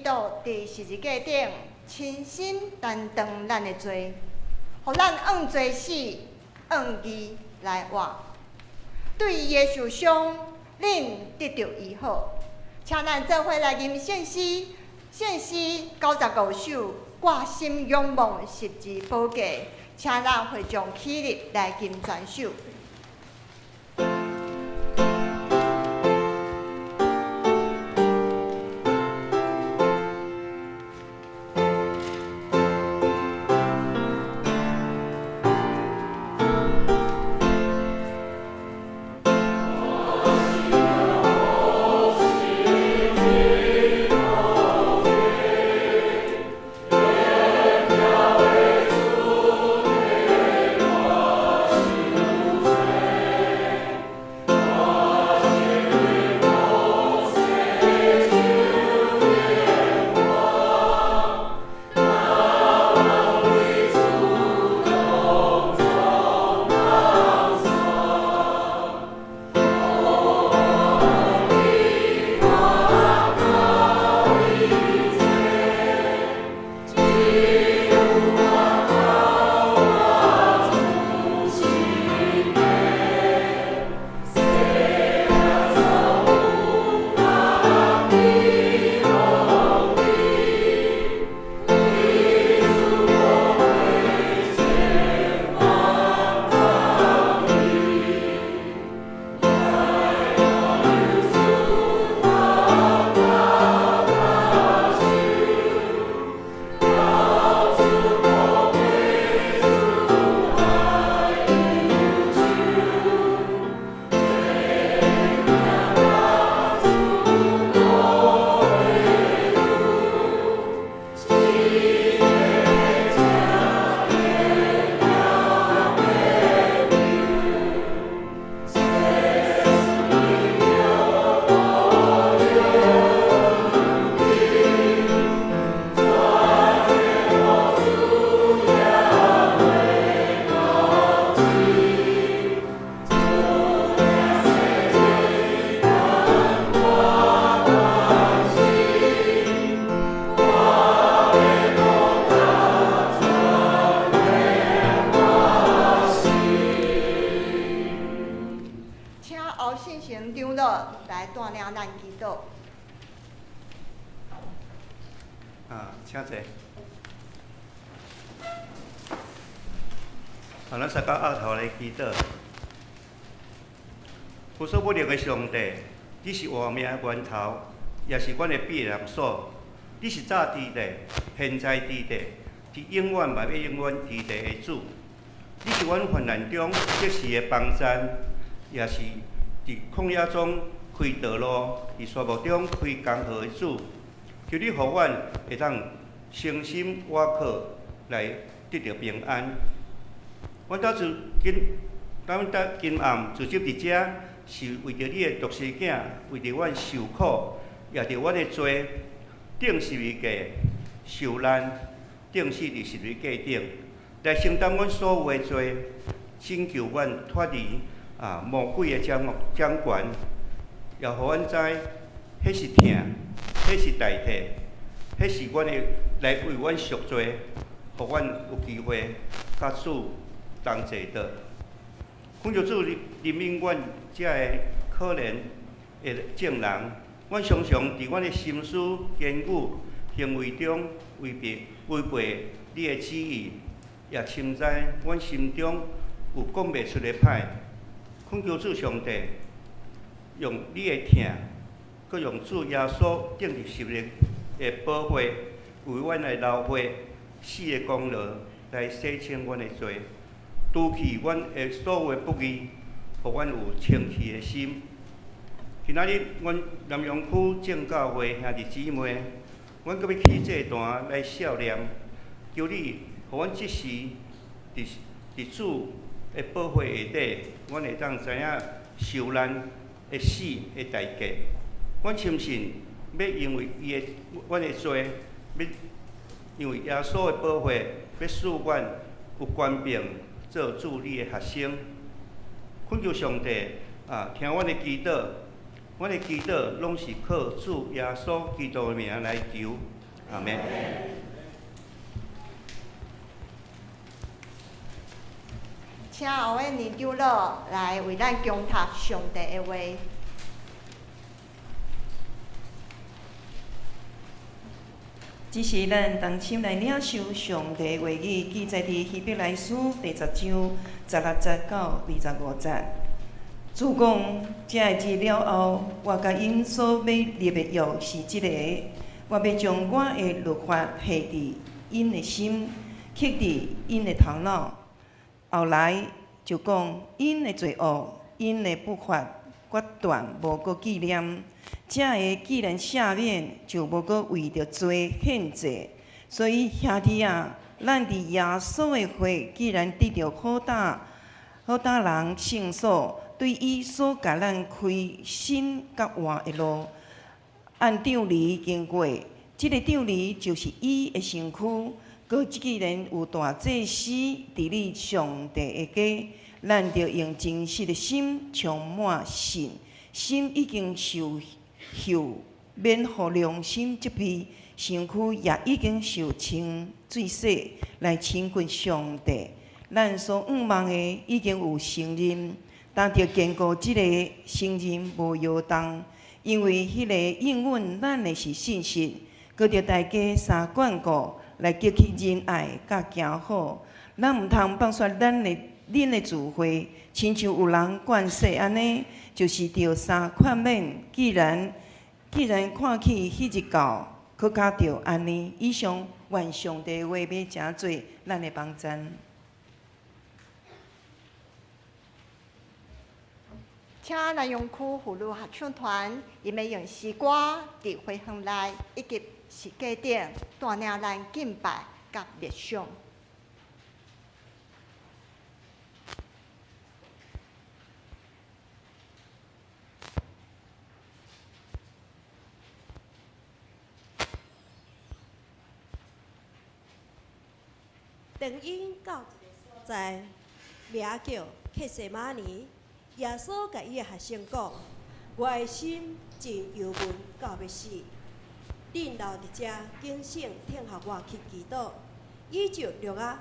督伫十字架顶亲身担当咱的罪，互咱用罪死，用义来活。对伊的受伤，恁得到医好。请咱做伙来吟圣诗，圣诗95首，挂心仰望十字宝架。请咱会众起立来吟全首。请坐。咱三到后头来祈祷。无所不能的上帝，你是活命的源头，也是阮的避难所。你是早伫地，现在伫地，是永远嘛要永远伫地的主。你是阮患难中即时的帮站，也是伫旷野中开道路，伫沙漠中开江河的主。求你，互阮会当诚心倚靠来得到平安。阮今暗自集伫遮，是为着你的独生囝，为着阮受苦，也着阮的罪，顶十字架受难，顶死伫十字架顶，来承担阮所有的罪，拯救阮脱离魔鬼的掌权，也互阮知，迄是疼，迄是代替，迄是阮的来为阮赎罪，互阮有机会甲主同坐道。恳求主怜悯阮遮个可怜的众人，阮常常伫阮的心思、言语、行为中违背你的旨意，也深知阮心中有讲袂出的歹。恳求主上帝用你的疼，佮用主耶稣顶伫十字的宝血，为阮的流血死的功劳来洗清阮的罪。除去阮的所有的不义，互阮有清气的心。今仔日，阮南阳区正教会兄弟姊妹，阮搁要起这段来孝念，求你，互阮即时伫主的保护下底，阮会当知影受难的死的代价。阮深信，要因为阮的罪，要因为耶稣的保护，要使阮有权柄。做主你的学生，恳求上帝听阮的祈祷，阮的祈祷拢是靠主耶稣基督的名来求，阿门。请后位年长老来为咱恭读上帝的话。这是咱同心来领受上帝话语，记载伫希伯来书第10章16节到25节。主讲，这个日了后，我甲因所要立的约是即个：我要将我的律法下伫因的心，刻伫因的头脑。后来就讲，因的罪恶，因的不法，决断无搁纪念。这个既然赦免，就无搁为着罪献祭。所以兄弟啊，咱伫耶稣的血，既然得着好打人胜诉，对伊所甲咱开新甲活的路，按杖犁经过，即个杖犁就是伊的身躯。搁既然有大祭司伫你上帝的家，咱着用真实的心充满信，心已经受免互良心责备，身躯也已经受清水洗，来亲近上帝。咱所仰望的已经有承认，但着坚固即个承认无摇动，因为迄个应允咱的是信实，搁着大家相眷顾，来激起仁爱甲行好。咱毋通放煞恁的智慧，亲像有人惯势安尼，就是着相劝勉。既然看起迄日到，搁较着安尼。以上愿上帝话要诚做咱的帮赞。请南阳区妇女合唱团，伊要用诗歌伫会堂内以及是家顶带领咱敬拜甲默想。长因到一个所在，名叫克西马尼。耶稣甲伊的学生讲：“我的心真忧闷到要死，恁留伫遮警醒，听候我去祈祷。”伊就录啊，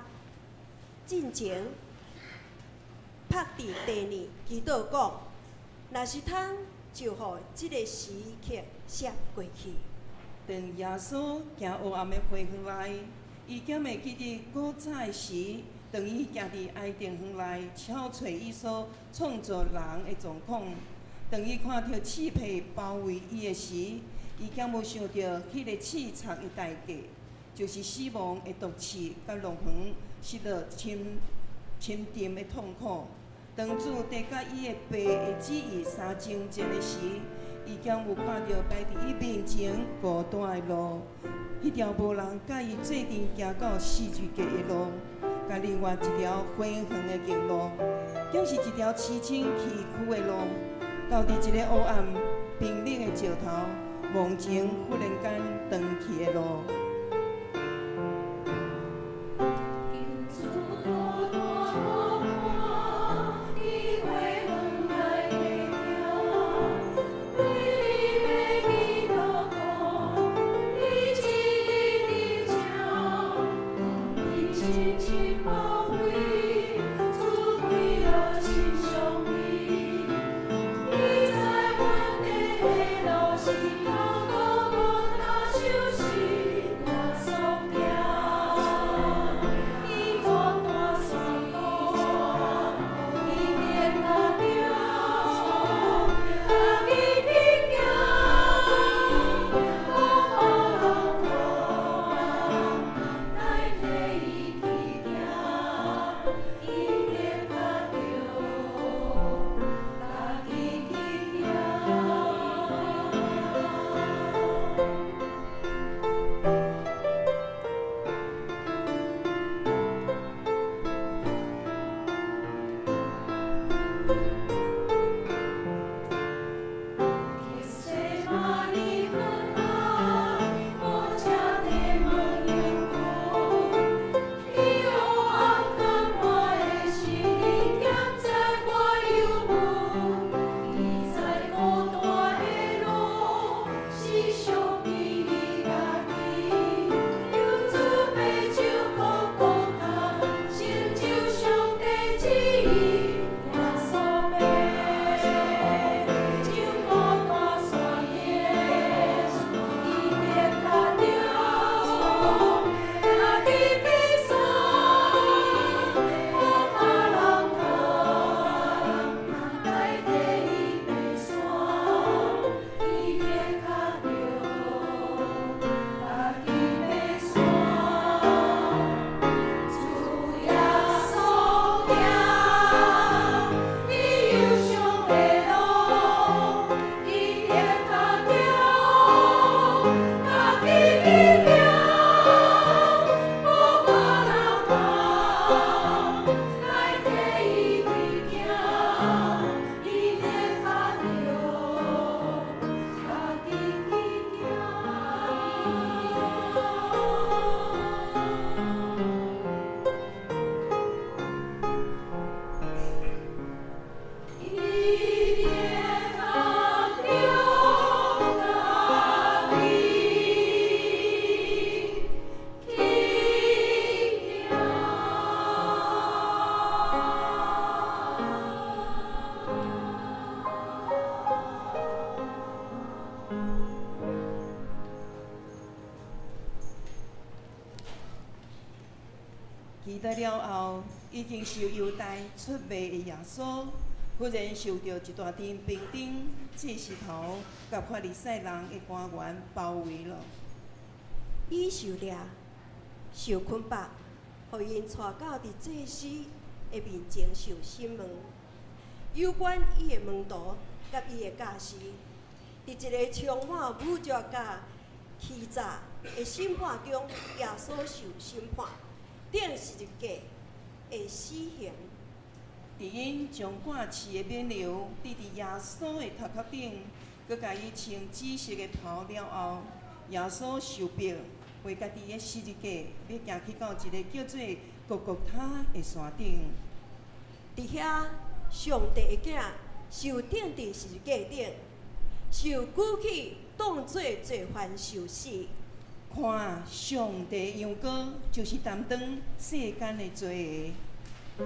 进前拍伫地面祈祷讲：“若是通，就互即个时刻闪过去。”当耶稣行黑暗的会堂内，伊减会记得古早时，当伊行伫哀定园内，敲找伊所创造人的状况。当伊看到刺皮包围伊的时，伊减无想到迄个刺插的代价，就是死亡的毒刺甲龙横失落深沉的痛苦。当主递甲伊的爸的旨意3钟前的时，伊减有看到摆伫伊面前孤单的路。迄条无人甲伊做阵行到死罪界的路，甲另外一条辉煌的径路，竟是一条凄清崎岖的路。到伫一个黑暗冰冷的石头，梦前忽然间长去的路。期待了后，已经受犹大出卖的耶稣，忽然受到一大群兵丁、祭司头甲法利赛人的官员包围了。伊受掠、受捆绑，互因带到伫祭司的面前受审问。有关伊的门徒甲伊的教师，伫一个充满侮辱甲欺诈的审判中，耶稣受审判，顶十字架的死刑。伫因将挂刺的冕旒滴伫耶稣的头壳顶，佮甲伊穿紫色的袍了后，耶稣受逼，为家己的十字架，要行去到一个叫做各各他的山顶。伫遐，上帝的囝受钉伫十字架顶，受举起当作罪犯受死。看上帝的羊羔，就是担当世间的罪的。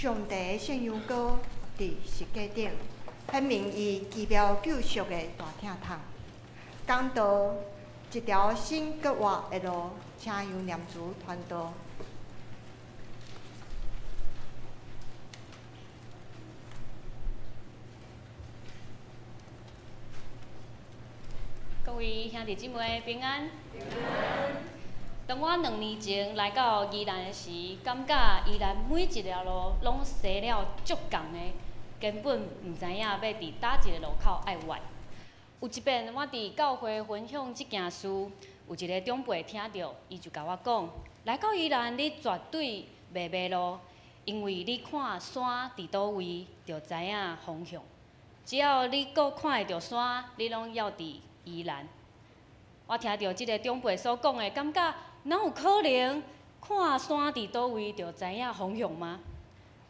上帝的圣羊羔伫十架顶，迄名义奇妙救赎的大疼痛。讲到一条新国活的路，请由念珠传道。各位兄弟姊妹平安。当我2年前来到宜兰的时，感觉宜兰每一条路拢踅了足共的，根本毋知影要伫倒一个路口爱弯。有一遍我伫教会分享即件事，有一个长辈听到，伊就甲我讲：来到宜兰，你绝对袂迷路，因为你看山伫倒位，就知影方向。只要你阁看会到山，你拢要伫宜兰。我听到即个长辈所讲的，感觉哪有可能看山伫倒位就知影方向吗？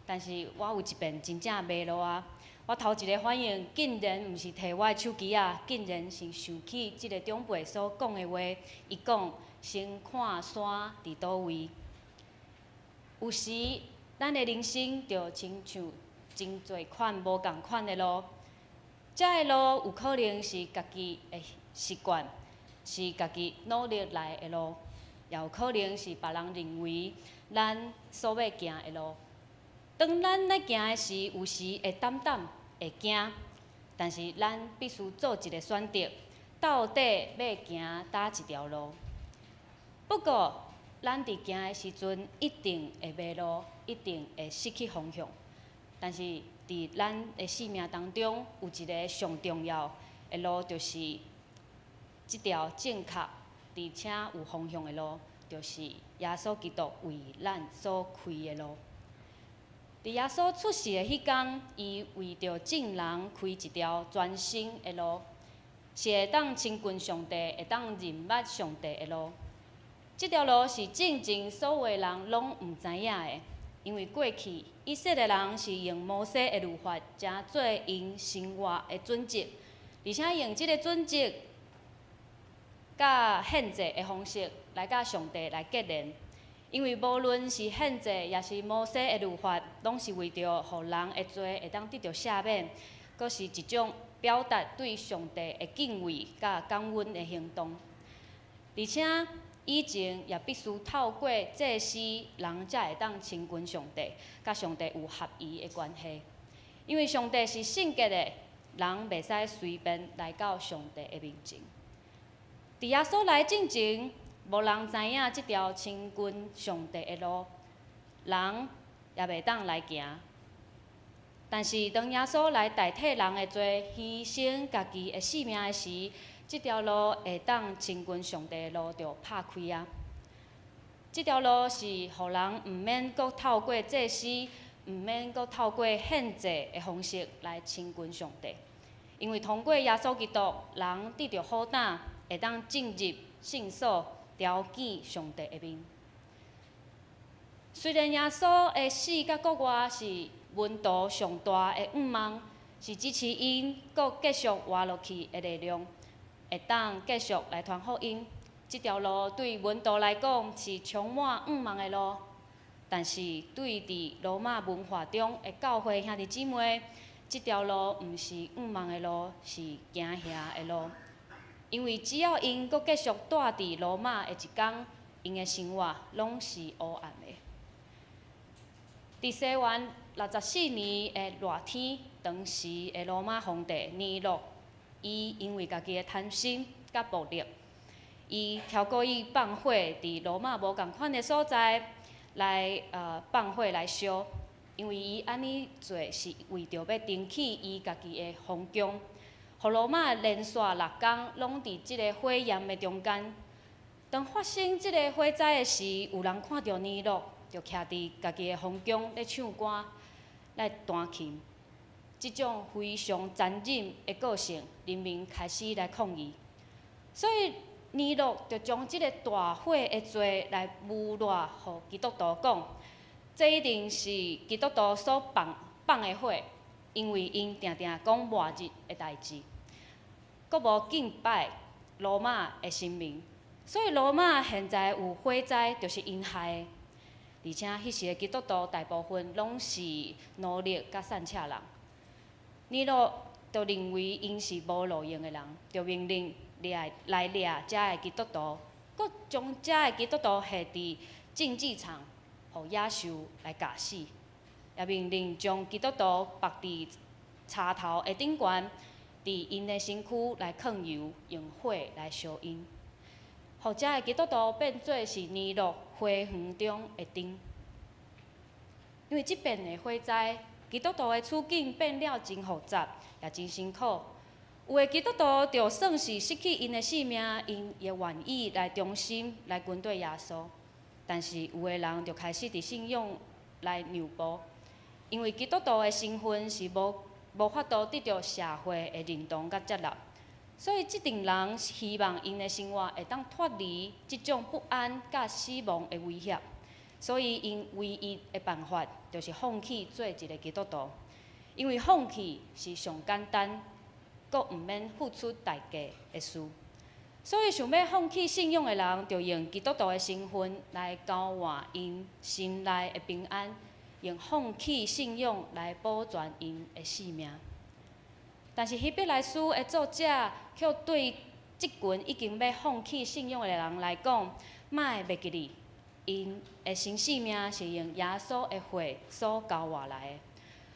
但是我有一遍真正迷路啊！我头一个反应竟然毋是摕我的手机啊，竟然是想起即个长辈所讲的话。伊讲先看山伫倒位。有时咱的人生就亲像真侪款无共款的路。遮个路有可能是家己的习惯，是家己努力来的路，也有可能是别人认为咱所要行的路。当咱咧行的时，有时会胆会惊，但是咱必须做一个选择，到底要行倒一条路。不过，咱伫行的时阵，一定会迷路，一定会失去方向。但是，伫咱的生命当中，有一个上重要的路，就是即条正确而且有方向的路，就是耶稣基督为咱所开的路。伫耶稣出世的迄天，伊为着众人开一条全新的路，是会当亲近上帝、会当认捌上帝的路。即条路是正正所有的人拢毋知影的。因为过去以色列人是用摩西的律法，正做因生活的准则，而且用即个准则甲献祭的方式来甲上帝来结连。因为无论是献祭，也是摩西的律法，拢是为着互人的罪会当得到赦免，佫是一种表达对上帝的敬畏甲感恩的行动。而且以前也必须透过祭司，人才会当亲近上帝，甲上帝有合宜的关系。因为上帝是圣洁的，人袂使随便来到上帝的面前。伫耶稣来之前，无人知影即条亲近上帝的路，人也袂当来行。但是当耶稣来代替人的罪，牺牲家己的性命的时，即条路会当亲近上帝的路就拍开啊！即条路是互人毋免阁透过祭司，毋免阁透过献祭的方式来亲近上帝，因为通过耶稣基督，人得到好胆，会当进入圣所，朝见上帝的面。虽然耶稣的死甲国外是门徒上大的愿望，是支持因阁继续活落去的力量。会当继续来传福音，即条路对门徒来讲是充满愿望的路，但是对伫罗马文化中的教会兄弟姊妹，即条路毋是愿望的路，是惊吓的路。因为只要因阁继续住伫罗马的一天，因的生活拢是黑暗的。伫西元64年的热天，当时的罗马皇帝尼禄。伊因为家己的贪心甲暴力，伊超过伊放火伫罗马无共款的所在来放火来烧，因为伊安尼做是为着要顶起伊家己的皇宫，互罗马连续6天拢伫即个火焰的中间。当发生即个火灾的时，有人看到尼禄就徛伫家己的皇宫咧唱歌、来弹琴。即种非常残忍的个性，人民开始来抗议，所以尼禄就将即个大火的罪来污蔑，互基督徒讲，这一定是基督徒所放的火，因为因定定讲末日的代志，阁无敬拜罗马的神明，所以罗马现在有火灾就是因害的。而且迄时的基督徒大部分拢是奴隶甲散车人。尼禄就认为因是无路用的人，就命令来掠遮的基督徒，佮将遮的基督徒下伫竞技场，互野兽来咬死。也命令将基督徒绑伫叉头的顶悬，伫因的身躯来放油，用火来烧因，互遮的基督徒变做是尼禄花园中的灯。因为即边的火灾，基督徒的处境变了真复杂，也真辛苦。有的基督徒就算是失去因的性命，因也愿意来忠心来跟对耶稣。但是有的人就开始伫信仰来让步，因为基督徒的身份是无法度得到社会的认同甲接纳，所以即阵人希望因的生活会当脱离即种不安甲死亡的威胁。所以，因唯一的办法就是放弃做一个基督徒，因为放弃是上简单，佮毋免付出代价的事。所以，想要放弃信仰的人，就用基督徒的身份来交换因心内的平安，用放弃信仰来保全因的性命。但是，希伯来书的作者却对即群已经要放弃信仰的人来讲，莫袂记哩。因的新性命是用耶稣的血所交换来的。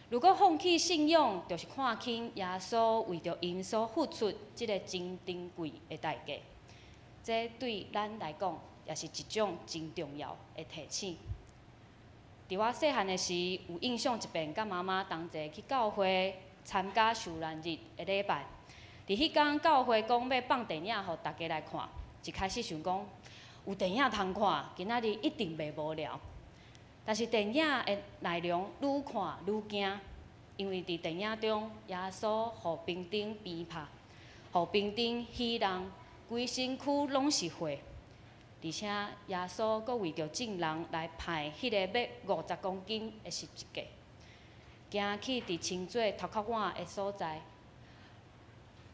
如果放弃信仰，就是看轻耶稣为着因所付出即个真珍贵的代价。这对咱来讲，也是一种真重要的提醒。伫我细汉的时，有印象一遍，甲妈妈同齐去教会参加受难日的礼拜。伫迄天，教会讲要放电影，互大家来看，一开始想讲。有电影通看，今仔日一定袂无聊。但是电影的内容愈看愈惊，因为伫电影中，耶稣互兵丁鞭拍，互兵丁稀烂，规身躯拢是血。而且耶稣阁为着众人来派迄个要50公斤的十字架，行去伫清水头壳碗的所在。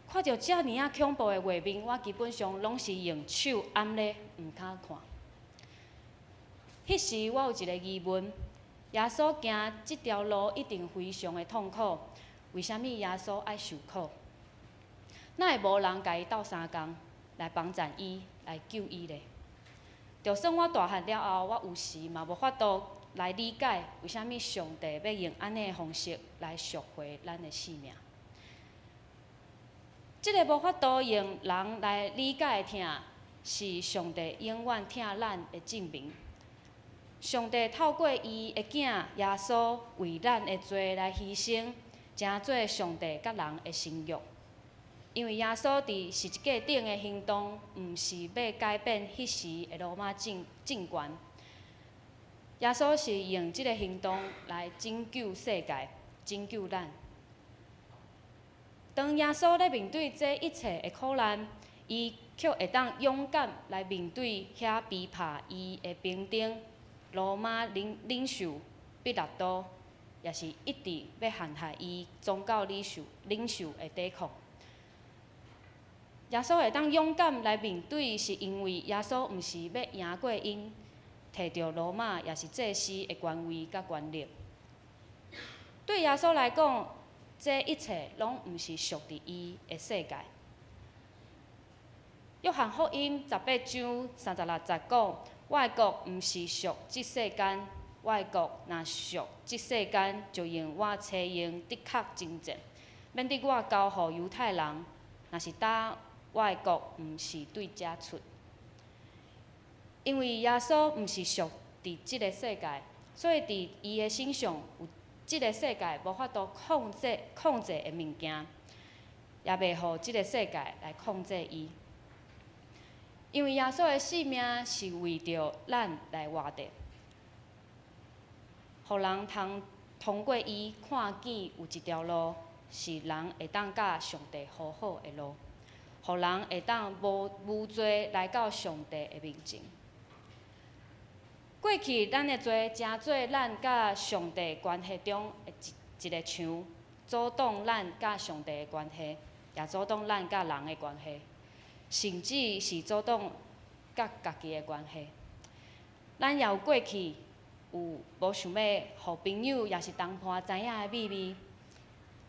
看到遮尔啊恐怖的画面，我基本上拢是用手按咧，毋敢看。迄时我有一个疑问：耶稣行即条路一定非常的痛苦，为虾米耶稣爱受苦？哪会无人甲伊斗相共来帮助伊、来救伊咧？就算我大汉了后，我有时嘛无法度来理解，为虾米上帝要用安尼的方式来赎回咱的性命。即个无法度用人来理解的疼，是上帝永远疼咱的证明。上帝透过伊的囝耶稣为咱的罪来牺牲，成做上帝甲人的新约。因为耶稣伫十字架顶的行动，毋是要改变迄时的罗马政权，耶稣是用即个行动来拯救世界，拯救咱。当耶稣咧面对这一切的苦难，伊却会当勇敢来面对遐逼迫伊的兵丁罗马领袖彼拉多，也是一直要陷害伊宗教领袖的抵抗。耶稣会当勇敢来面对，是因为耶稣毋是要赢过因，摕到罗马也是祭司的官位甲权力。对耶稣来讲，这一切拢毋是属伫伊的世界。约翰福音18章36节讲：外国毋是属即世间，外国若属即世间，就用我采用的确真正，免得我交互犹太人。若是打外国，毋是对遮出。因为耶稣毋是属伫即个世界，所以伫伊的身上有即个世界无法度控制的物件，也袂互即个世界来控制伊。因为耶稣的性命是为着咱来活的，互人通过伊看见有一条路，是人会当甲上帝和好的路，互人会当无罪来到上帝的面前。过去咱的罪，真做咱甲上帝关系中的一个墙，阻挡咱甲上帝的关系，也阻挡咱甲人的关系，甚至是阻挡甲家己的关系。咱也有过去有无想要互朋友也是同伴知影的秘密，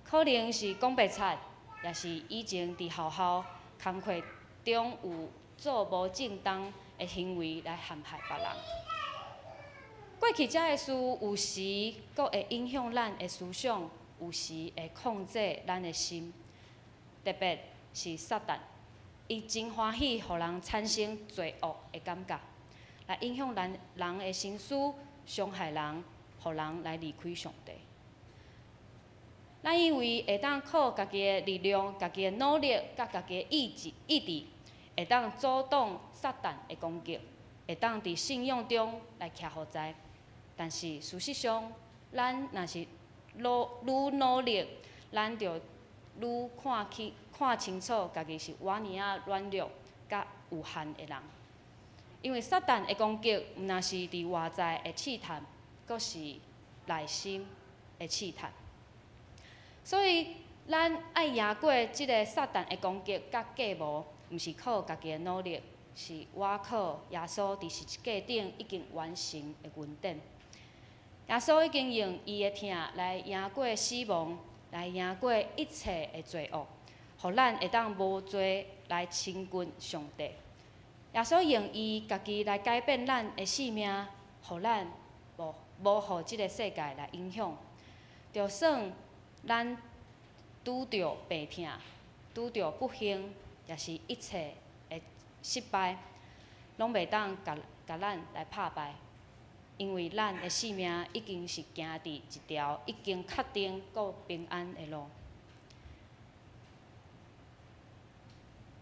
可能是讲白贼，也是以前伫学校工课中有做无正当的行为来陷害别人。过去遮个事，有时佫会影响咱的思想，有时会控制咱的心，特别是撒旦，伊真欢喜，互人产生罪恶的感觉，来影响人的心思，伤害人，互人来离开上帝。咱以为会当靠家己的力量、家己的努力、甲家己的意志，会当阻挡撒旦的攻击，会当伫信仰中来徛好在。但是事实上，咱若是愈努力，咱就愈看清楚家己是偌尼啊软弱甲有限的人。因为撒旦的攻击，毋若是伫外在的试探，阁是内心的试探。所以，咱爱赢过即个撒旦的攻击甲计谋，毋是靠家己的努力，是我靠耶稣伫十字架顶已经完成的恩典。耶稣已经用伊的疼来赢过死亡，来赢过一切的罪恶，互咱会当无罪来亲近上帝。耶稣用伊家己来改变咱的性命，互咱无互即个世界来影响。就算咱拄着病痛、拄着不幸，也是一切的失败，拢袂当甲咱来拍败。因为咱的性命已经是行伫一条已经确定佮平安的路。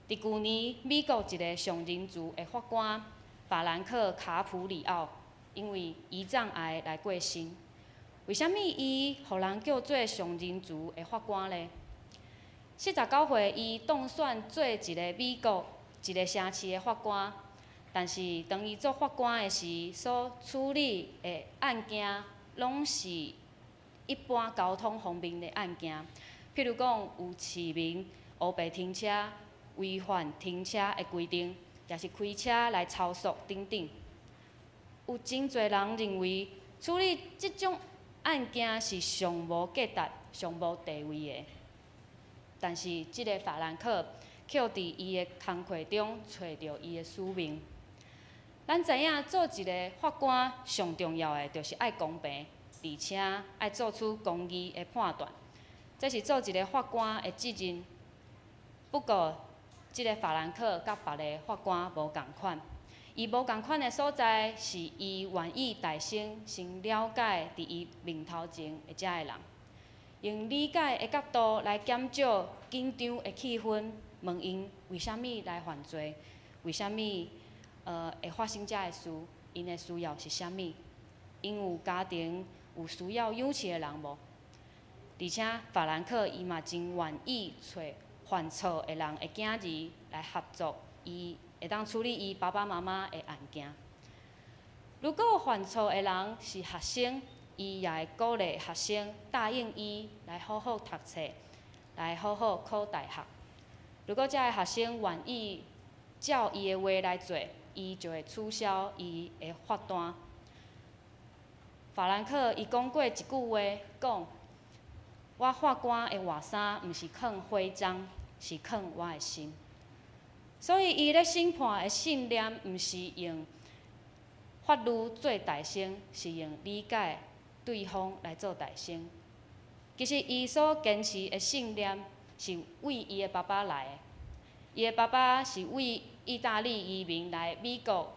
伫旧年，美国一个上人族的法官法兰克·卡普里奥，因为胰脏癌来过身。为虾米伊互人叫做上人族的法官呢？49岁，伊当选做一个美国一个城市的法官。但是，当伊做法官的时，所处理的案件，拢是一般交通方面的案件，譬如讲有市民乌白停车、违反停车的规定，也是开车来超速等等。有真侪人认为处理即种案件是上无价值、上无地位的。但是，即个法兰克却伫伊的工课中找到伊的使命。咱知影做一个法官上重要的就是爱公平，而且爱做出公义的判断，这是做一个法官的责任。不过，即个法兰克甲别个法官无共款，伊无共款的所在是伊愿意大声先了解伫伊面头前的遮个人，用理解的角度来减少紧张的气氛，问因为虾米来犯罪，为虾米会发生遮个事，因的需要是啥物？因有家庭有需要养饲的人无？而且法兰克伊嘛真愿意找犯错的人的囝儿来合作，伊会当处理伊爸爸妈妈的案件。如果犯错的人是学生，伊也会鼓励学生答应伊来好好读册，来好好考大学。如果遮个学生愿意照伊的话来做，伊就会取消伊的罚单。法兰克伊讲过一句话，讲：我法官的外衫毋是藏徽章，是藏我的心。所以伊咧审判的信念，毋是用法律做大声，是用理解对方来做大声。其实伊所坚持的信念，是为伊的爸爸来的。伊的爸爸是为意大利移民来美国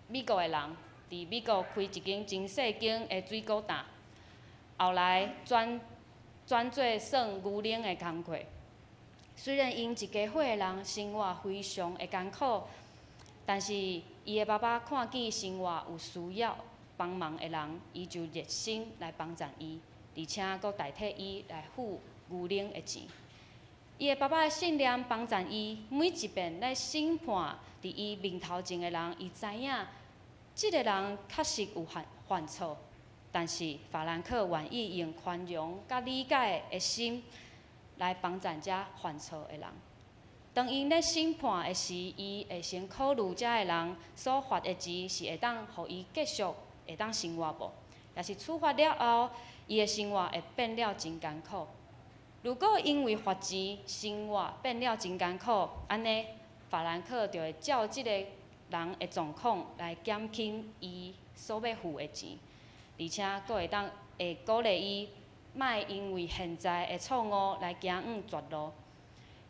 的人，伫美国开一间真细间的水果摊，后来转做算牛奶的工课。虽然因一家伙的人生活非常的艰苦，但是伊的爸爸看见生活有需要帮忙的人，伊就热心来帮助伊，而且佫代替伊来付牛奶的钱。伊的爸爸的信念帮助伊，每一遍来审判伫伊面头前的人，伊知影，即个人确实有犯错，但是法兰克愿意用宽容甲理解的心来帮助遮犯错的人。当因咧审判的时，伊会先考虑遮个人所罚的钱是会当互伊继续会会当生活无？也是处罚了后，伊的生活会变了真艰苦。如果因为罚钱，生活变了真艰苦，安尼法兰克就会照即个人的状况来减轻伊所要付的钱，而且佫会鼓励伊，莫因为现在的错误来行远绝路。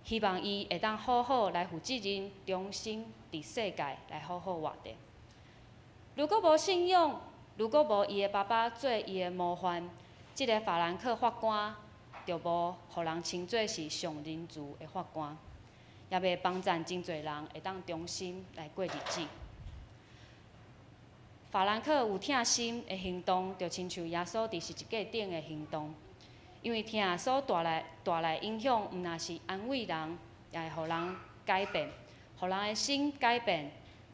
希望伊会当好好来负责任，重新伫世界来好好活着。如果无信仰，如果无伊的爸爸做伊的模范，即个法兰克法官就无互人称作是上仁慈的法官，也袂帮助真侪人会当忠心来过日子。法兰克有疼心的行动，就亲像耶稣伫十字架顶的行动。因为疼所带来影响，毋若是安慰人，也会互人改变，互人的心改变，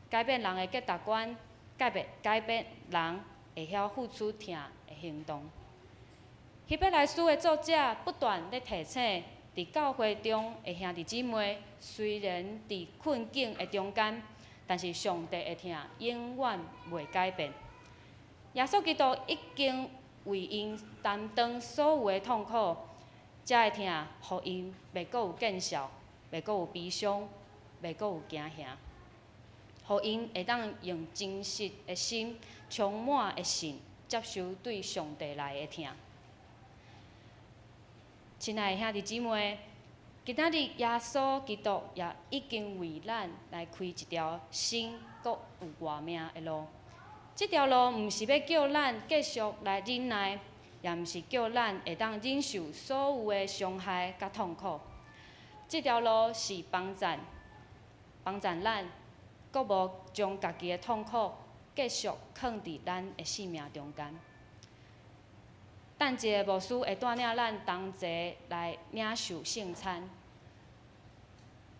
改变人的价值观，改变人会晓付出疼的行动。希伯来书的作者不断咧提醒，伫教会中的兄弟姊妹，虽然伫困境的中间，但是上帝的疼永远袂改变。耶稣基督已经为因担当所有的痛苦，才会疼，互因袂阁有见笑，袂阁有悲伤，袂阁有惊吓，互因会当用真实的心、充满的信，接受对上帝来的疼。亲爱的兄弟姊妹，今仔日耶稣基督也已经为咱来开一条新、阁有活命的路。这条路毋是要叫咱继续来忍耐，也毋是叫咱会当忍受所有的伤害甲痛苦。这条路是帮助咱，阁无将家己的痛苦继续藏伫咱的生命中间。等一个牧师会带领咱同齐来领受圣餐。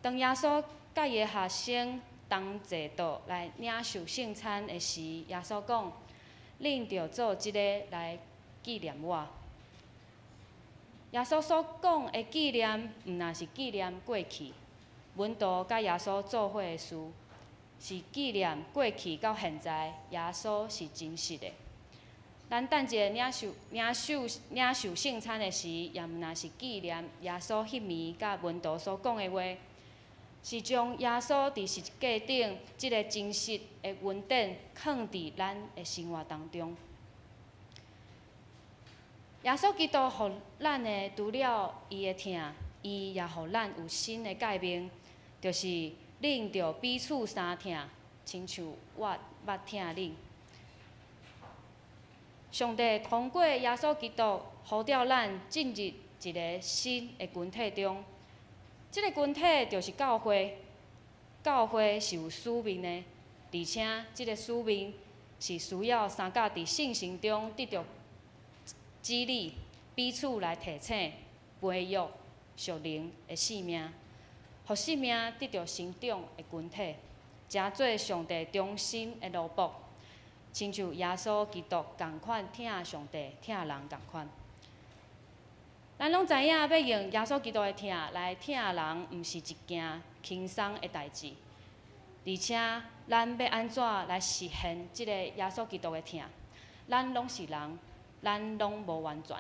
当耶稣甲伊的学生同齐倒来领受圣餐的时，耶稣讲：“恁着做即个来纪念我。”耶稣所讲的纪念，毋若是纪念过去，门徒甲耶稣做伙的事，是纪念过去到现在，耶稣是真实的。咱等一个领受圣餐的时，也毋若是纪念耶稣迄暝甲门徒所讲的话，是将耶稣伫十字架顶即个真实的恩典藏伫咱的生活当中。耶稣基督互咱的除了伊的疼，伊也互咱有新的诫命，就是恁着彼此相疼，亲像我捌疼恁。上帝通过耶稣基督，呼召咱进入一个新的群体中。这个群体就是教会。教会是有使命的，而且这个使命是需要三甲伫信心中得到激励，彼此来提醒、培育属灵的生命，互生命得到成长的群体，成做上帝忠心的奴仆。亲像耶稣基督同款疼上帝、疼人同款，咱拢知影要用耶稣基督的疼来疼人，毋是一件轻松的代志。而且，咱要安怎来实现即个耶稣基督的疼？咱拢是人，咱拢无完全。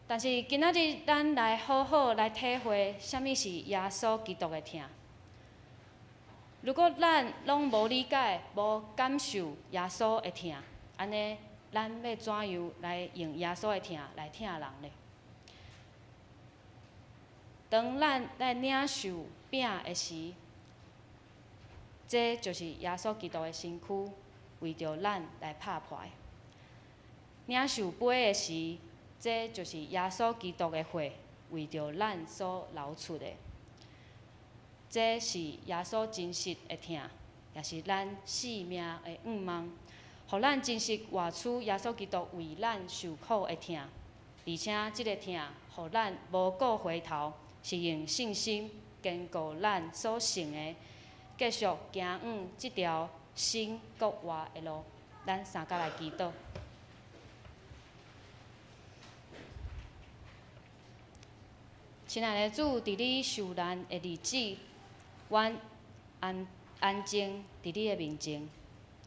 但是今仔日，咱来好好来体会，啥物是耶稣基督的疼。如果咱拢无理解、无感受耶稣的疼，安尼咱要怎样来用耶稣的疼来疼人呢？当咱来领受饼的时，这就是耶稣基督的身躯，为着咱来拍破。领受杯的时，这就是耶稣基督的血，为着咱所流出的。这是耶稣真实的疼，也是咱生命的愿望，互咱真实活出耶稣基督为咱受苦的疼，而且这个疼，互咱无顾回头，是用信心坚固咱所信的，继续行远这条新国活的路。咱三甲来祈祷。亲爱的主，伫你受难的日子，阮安静伫你的面前，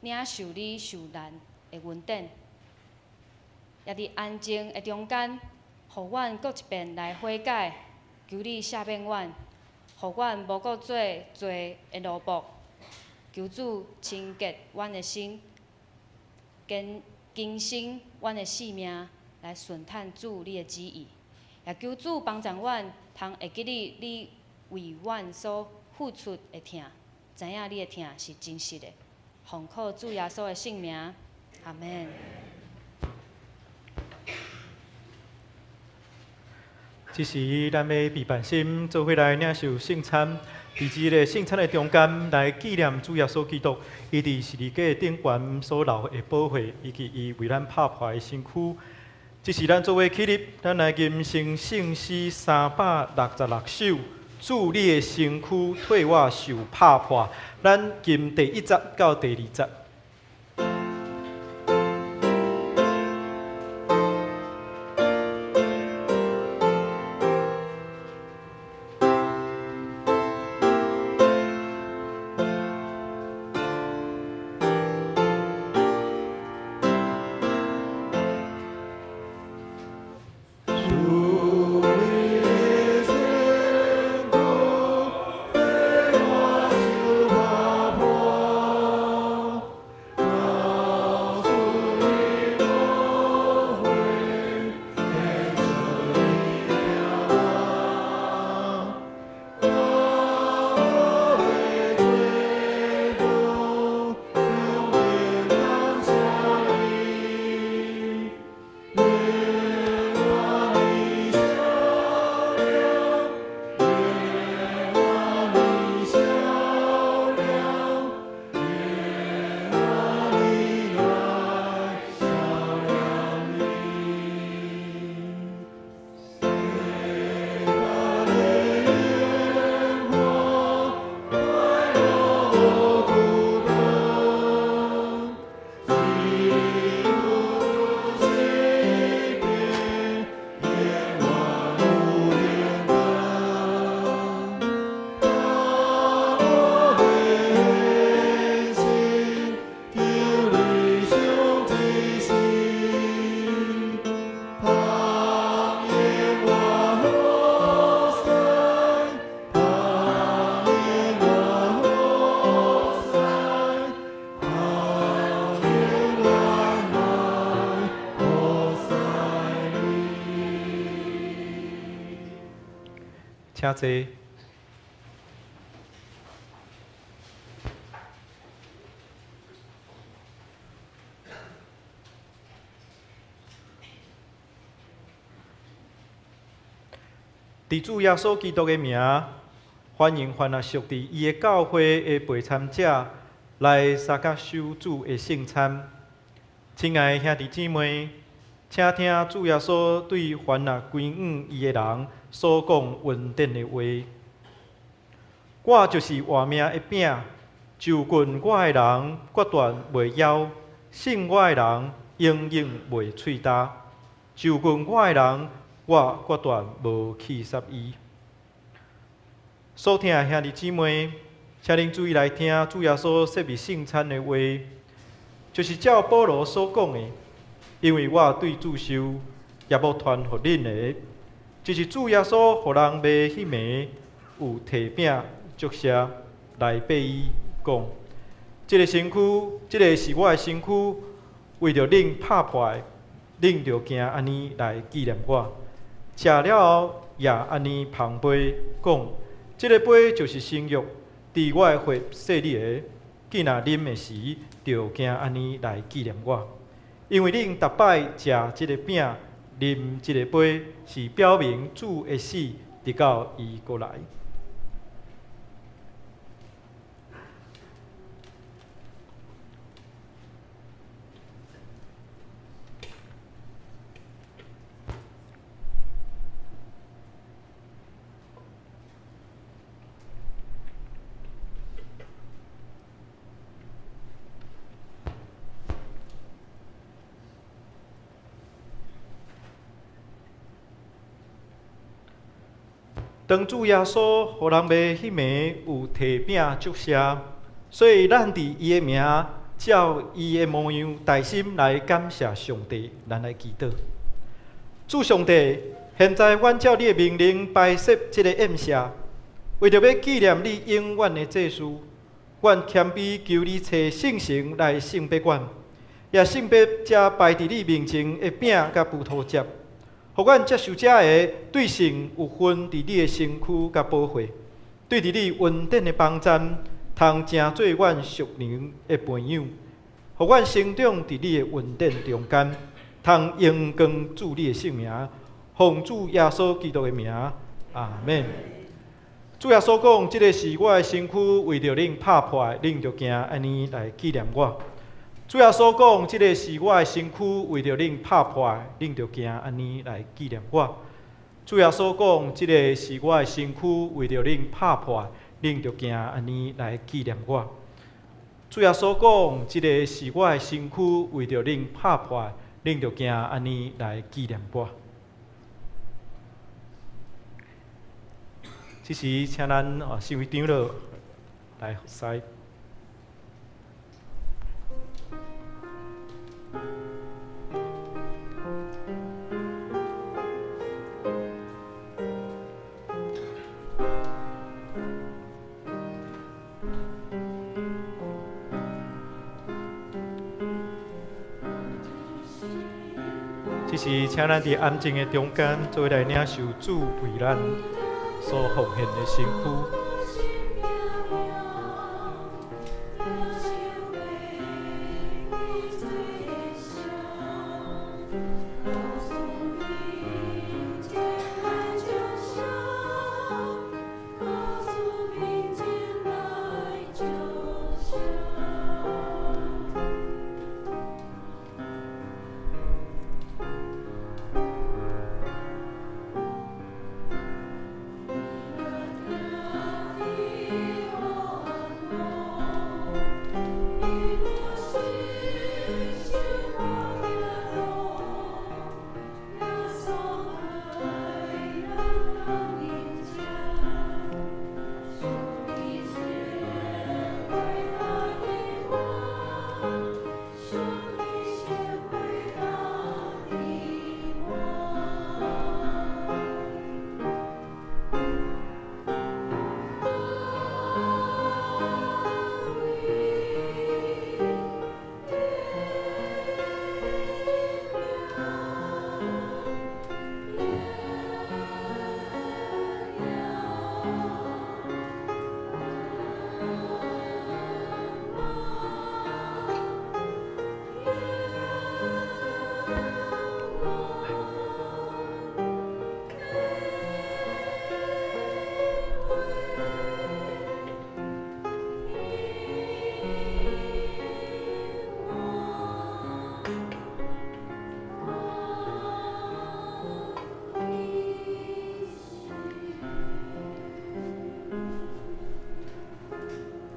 领受你受难的云顶，也伫安静的中间，互阮搁一遍来悔改，求你赦免阮，互阮无搁做罪的奴仆，求主清洁阮的心，更新阮的性命，来顺探主你的旨意。也求主帮助阮，通会记你为阮所付出的疼，知影你的疼是真实的。奉靠主耶稣的圣名，阿门。这时，咱要备办心，做伙来领受圣餐。伫这个圣餐的中间，来纪念主耶稣基督，伊伫十字架顶悬所流的宝血，以及伊为咱拍破的身躯。这是咱作为起立，咱来吟诵圣诗366首。主你的身躯替我受拍破，咱吟第1节到第2节。请坐。伫主耶稣基督的名，欢迎凡啊属伫伊的教会的陪参者来参加守主的圣餐。亲爱的兄弟姊妹，请听主耶稣对凡啊归向伊的人所讲恩典的话。我就是活命的饼，就近我的人决断袂枵，信我的人永远袂喙焦。就近我的人，我决断无气杀伊。所听的兄弟姊妹，请恁注意来听主耶稣设立圣餐的话，就是照保罗所讲的，因为我对主受，也无传予恁的，就是主耶稣互人卖迄暝有摕饼祝谢来爬伊讲，这个身躯，这个是我的身躯，为着恁拍破的，恁着行安尼来纪念我。食了后，也安尼捧杯讲，这个杯就是新约，伫我的血洗你的，既然啉的时，着行安尼来纪念我。因为恁逐摆食这个饼，啉这个杯，是表明主的死，直到伊过来。当主耶稣互人卖迄暝有摕饼祝谢，所以咱伫伊的名照伊的模样，大心来感谢上帝，咱来祈祷。主上帝，现在阮照你的命令摆设这个宴席，为着要纪念你永远的祭祀，阮谦卑求你找圣神来圣别阮，也圣别这摆伫你面前的饼甲葡萄汁，互阮接受者的对神有份伫你的身躯甲保护，对伫你恩典的帮赞，通成做阮属灵的朋友，互阮成长伫你的恩典中间，通荣光主你的圣名，奉主耶稣基督的名，阿免。主耶稣讲，这个是我的身躯，为着恁拍破，恁就行安尼来纪念我。主耶稣讲，这个是我的身躯，为着恁拍破，恁就行安尼来纪念我。主耶稣讲，这个是我的身躯，为着恁拍破，恁就行安尼来纪念我。主耶稣讲，这个是我的身躯，为着恁拍破，恁就行安尼来纪念我。这时，请咱身为长老来服侍。这是请咱伫安静的中间，做来领受主为咱所奉献的身躯。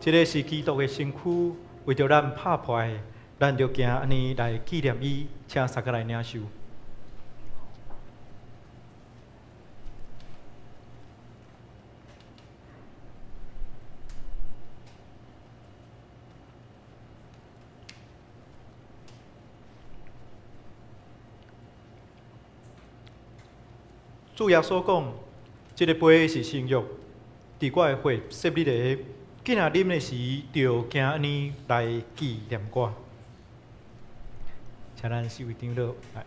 这个是基督的身躯，为着咱拍破的，咱就行安尼来纪念伊，请三个来领受。主耶稣讲，这个杯是新约，伫我的血设立的。今仔啉的时，就行安尼来纪念我。请咱四位长老来。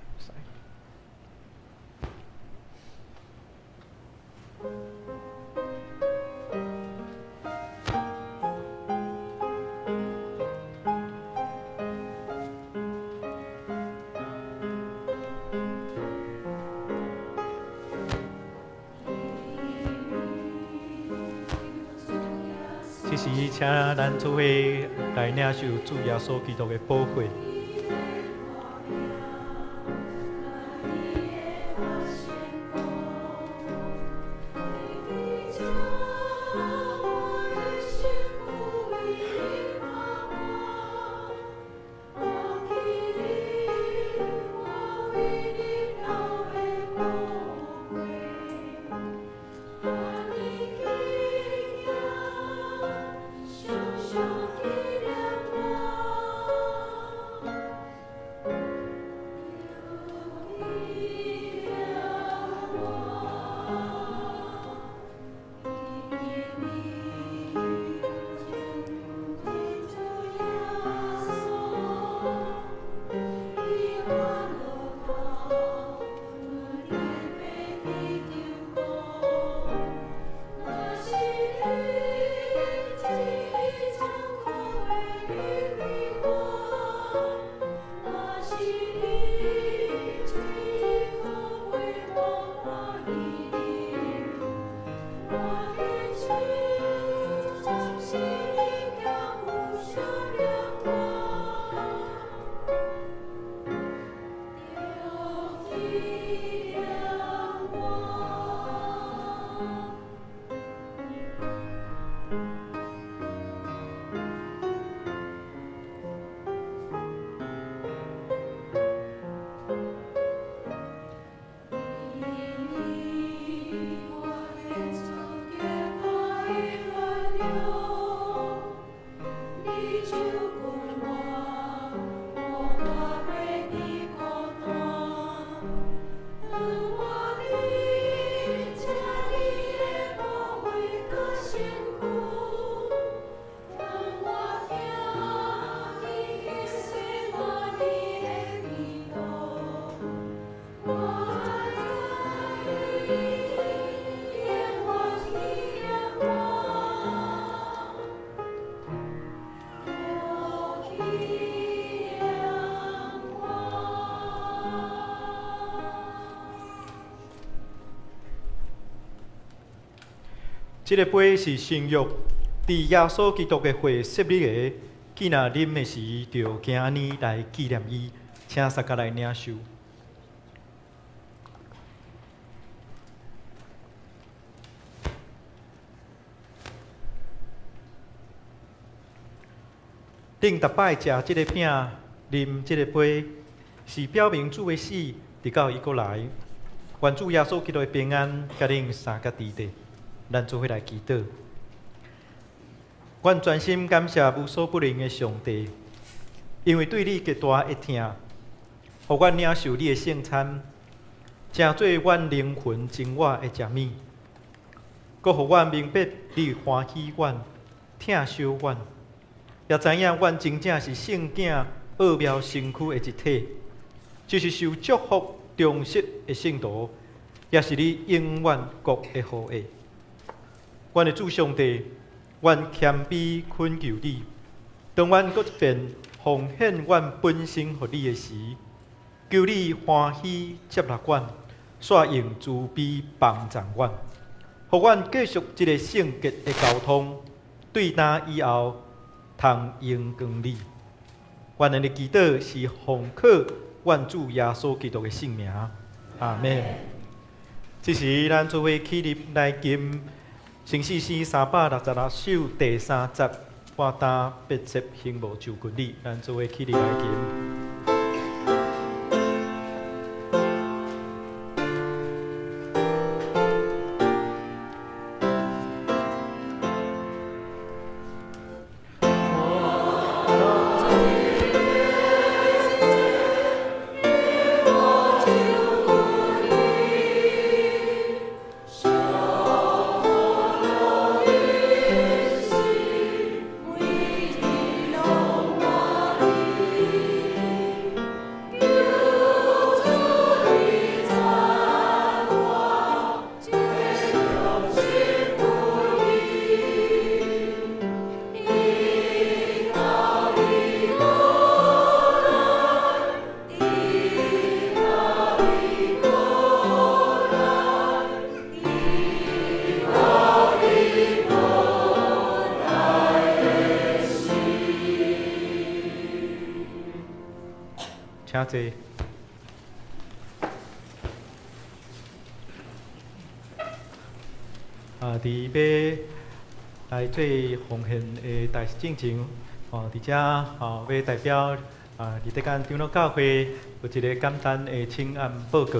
这时，请咱做伙来领受主耶稣基督的宝血。这个杯是新约，伫耶稣基督的血设立的，既然啉的时，就行安尼来纪念伊，请大家来领受。恁逐摆食即个饼、啉即个杯，是表明主的死，直到伊过来。愿主耶稣基督的平安，甲恁三个伫地。咱做伙来祈祷。阮专心感谢无所不能的上帝，因为对你极大的疼，互阮领受你的圣餐，成做阮灵魂真我的食物，搁互阮明白你欢喜阮、疼惜阮。也知影，阮真正是圣囝奥妙身躯的一体，就是受祝福、忠实的圣徒，也是你永远国的后裔。阮的主上帝，阮谦卑恳求你，当阮搁一遍奉献阮本身予你的时，求你欢喜接纳阮，煞用慈悲帮助阮，互阮继续这个圣洁的交通，对那以后。通荣光你，阮的祈祷是奉靠阮主耶稣基督的圣名，阿门。这是咱做伙起立来吟新诗诗366首第3节，我担别册兴无就君你，咱做伙起立来吟。请坐。伫要来做奉献的代事进前，伫遮要代表伫这间长老教会有一个简单的请安报告。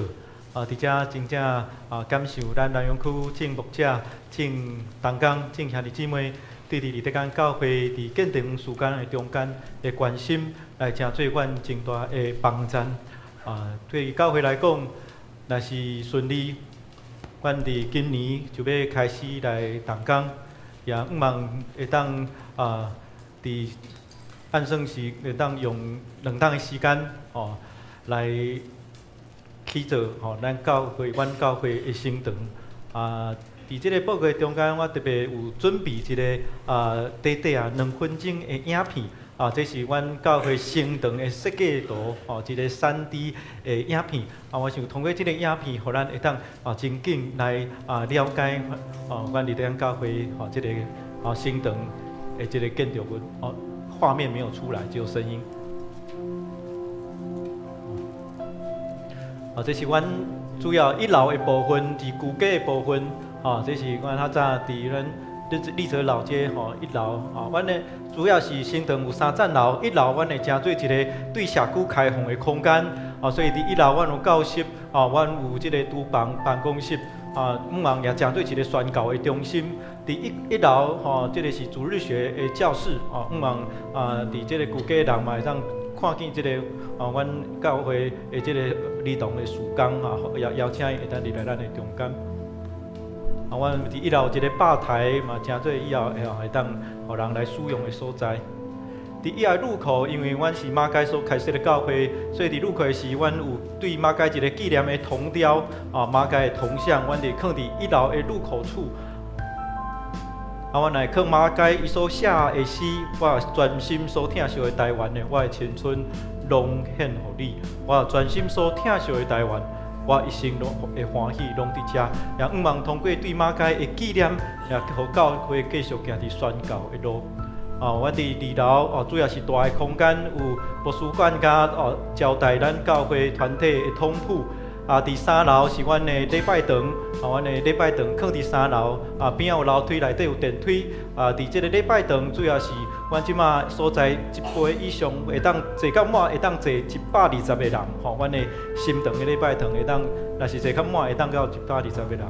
伫遮真正感谢咱南阳区正牧者、正同工、正兄弟姊妹，对伫这间教会伫建堂时间的中间的关心，来成做阮真大的帮衬。对于教会来讲，若是顺利，阮伫今年就要开始来动工，也希望会当伫按算是会当用2档的时间来起做咱教会阮教会的升堂。伫即个报告中间，我特别有准备一个短2分钟的影片。这是阮教会升堂的设计图，一个3D 的影片。我想通过这个影片，互咱会当真紧来了解阮伫咱教会这个升堂的这个建筑物。画面没有出来，只有声音。这是阮主要1楼的部分，是旧街的部分。这是阮较早伫咱立泽老街1楼。阮的主要是升堂有3层楼，1楼阮会成做一个对社区开放的空间。所以伫1楼阮有教室，阮有即个厨房、办公室。希望也成做一个宣教的中心。伫1楼即个是主日学的教室。希望伫即个旧街人嘛会当看见即个阮教会的即个儿童的事工也邀请伊会当入来咱的中间。阮伫1楼有一个吧台嘛，成做以后会当互人来使用的所在。伫1楼入口，因为阮是马街所开设的教会，所以伫入口的时，阮有对马街一个纪念的铜雕马街的铜像，阮就放伫1楼的入口处。阮来放马街伊所写的诗，我专心所疼惜的台湾的，我的青春拢献予你。我专心所疼惜的台湾，我一生拢会欢喜，拢伫遮。也毋望通过对马街的纪念，也互教会继续行伫宣教的路。阮伫2楼主要是大的空间，有图书馆甲招待咱教会团体的通铺。伫3楼是阮的礼拜堂，阮的礼拜堂放伫3楼，边仔有楼梯，内底有电梯。伫即个礼拜堂，主要是阮即马所在1倍以上会当坐较满，会当坐120个人。阮的心堂的礼拜堂会当，若是坐较满，会当到120个人。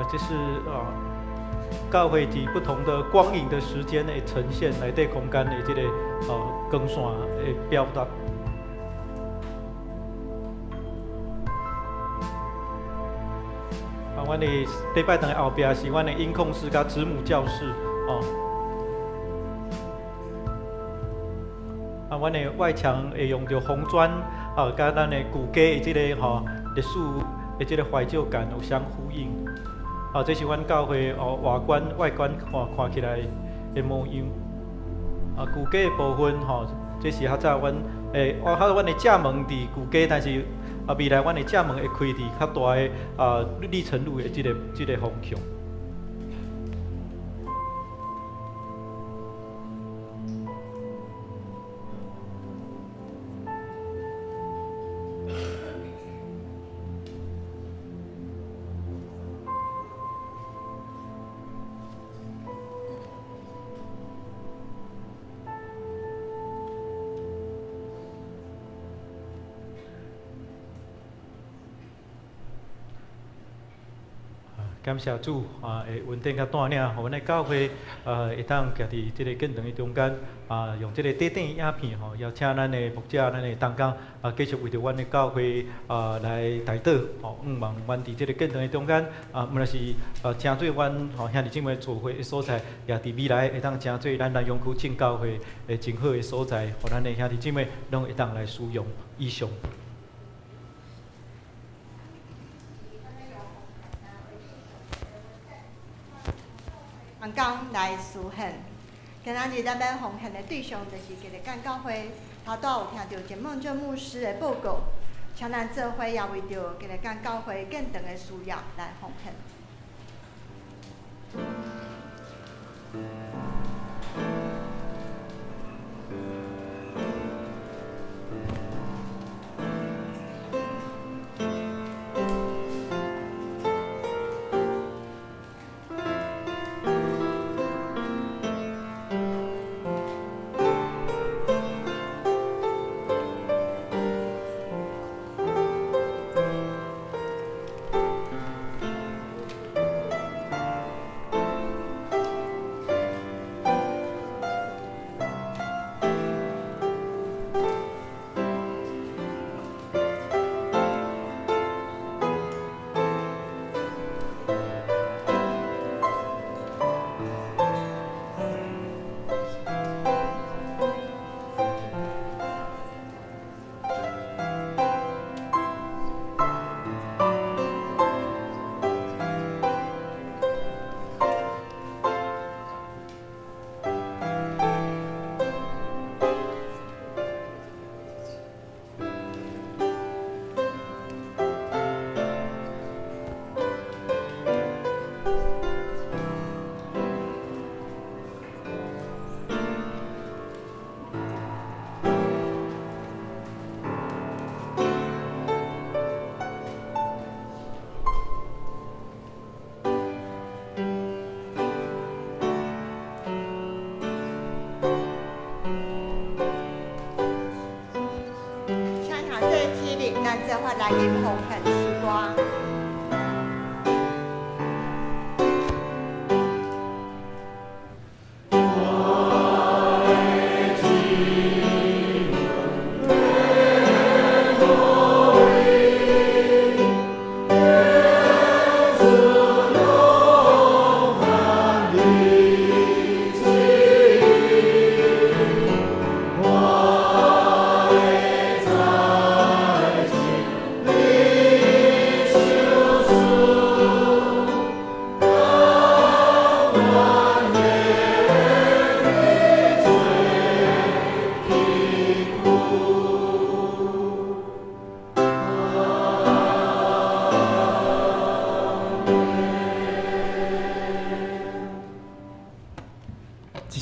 这是教会伫不同的光影的时间会呈现内底空间的这个光线的表达。阮的礼拜堂的后壁是阮的音控室甲子母教室阮的外墙会用着红砖甲咱的旧家的这个历史的这个怀旧感有相呼应。这是阮教会外观看起来的模样。旧家的部分这是较早阮的正门伫旧家，但是未来阮的正门会开伫较大的历程路的这个方向。感谢主会稳定甲带领，互阮的教会会当徛伫即个建堂的中间用即个短短影片邀请咱的牧者、咱的同工继续为着阮的教会来代祷毋望阮伫即个建堂的中间毋论是诚做阮兄弟姊妹聚会的所在，也伫未来会当诚做咱南阳区正教会的真好的所在，互咱的兄弟姊妹拢会当来使用。以上。讲来施献，今仔日咱要奉献的对象就是基督教会。头拄有听到陈梦正牧师的报告，请咱做伙也为着基督教会建堂的需要来奉献。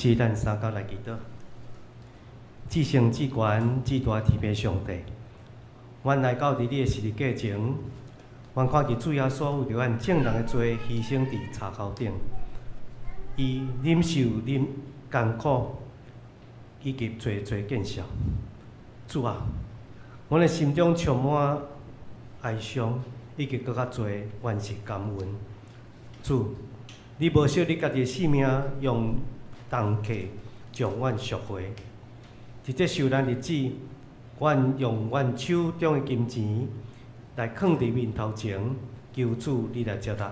是咱三角来祈祷。至圣至悬至大天父上帝，阮来到伫你的十字架前，阮看见主耶稣为着阮正人的罪牺牲伫柴沟顶，伊忍受恁艰苦，以及罪见效。主啊，阮的心中充满哀伤，以及搁较多怨是感恩。主，你无惜你家己的性命，用重价将阮赎回。伫这受难日子，阮用阮手中的金钱来放伫面头前，求主你来接纳，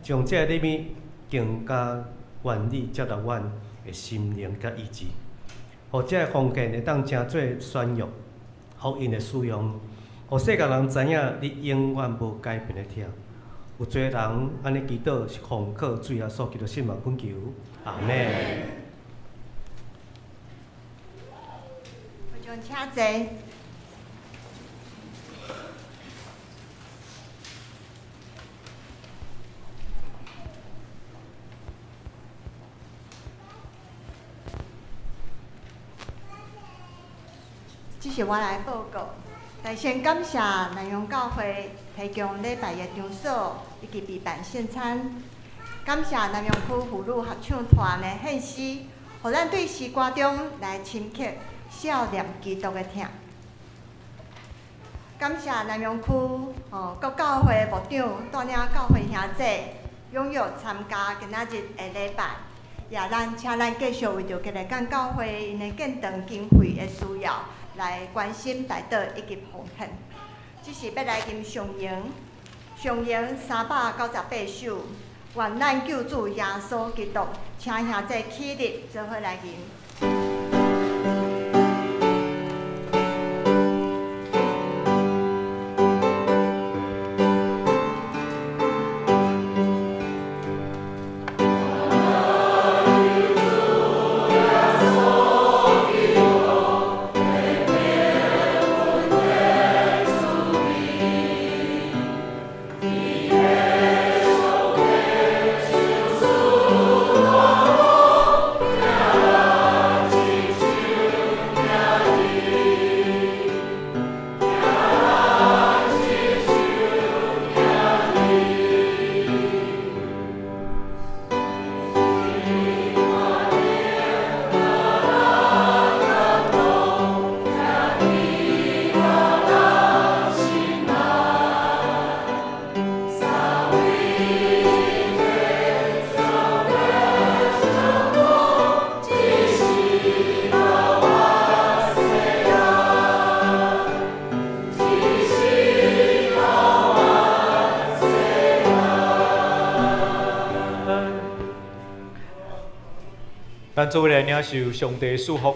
将这礼物更加愿意接纳阮的心灵甲意志，互这封建会当成做宣扬福音的使用，互世界人知影你永远无改变的疼。有侪人安尼祈祷，是奉靠主耶稣基督圣名恳求，阿门。请坐。这是我来报告。但先感谢南洋教会提供礼拜的场所以及备办圣餐，感谢南洋区妇女合唱团的献诗，互咱对诗歌中来深刻少年基督的疼。感谢南洋区各教会牧长带领教会兄姐踊跃参加今仔日的礼拜，也请咱继续为着今日间教会因的建堂经费的需要来关心代祷以及奉献。这是要来吟上营398首，愿咱救主耶稣基督，请兄姐起立，做伙来吟。咱做伙来领受上帝的祝福。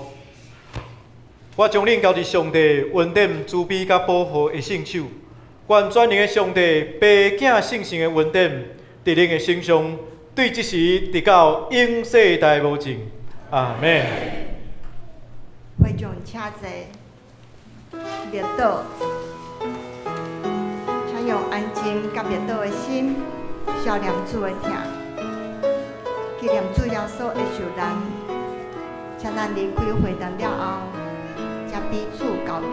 我将恁交伫上帝恩典、慈悲甲保护的圣手，愿全能的上帝爸囝圣神的恩典，伫恁的身上，对即时直到永世代无尽。阿门。会众请坐，列祷，请用安静甲列祷的心，消念主的疼。纪念主耶稣的受难，请咱离开会堂了后，才彼此交皮。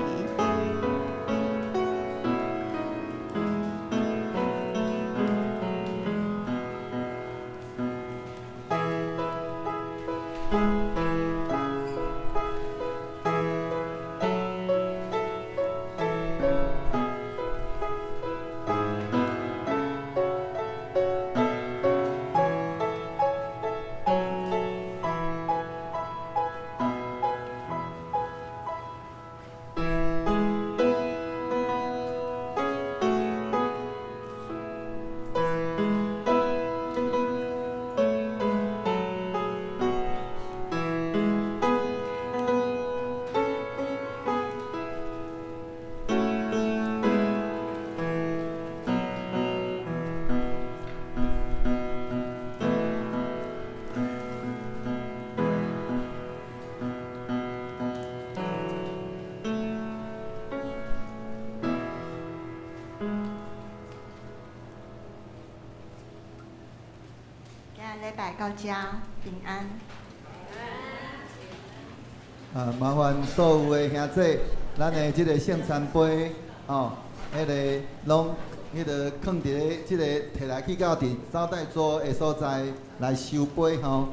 礼拜到这平安。麻烦所有的兄弟，咱的即个圣餐杯，吼，迄个拢，迄个放伫咧即个摕来去到伫招待桌的所在来收杯吼。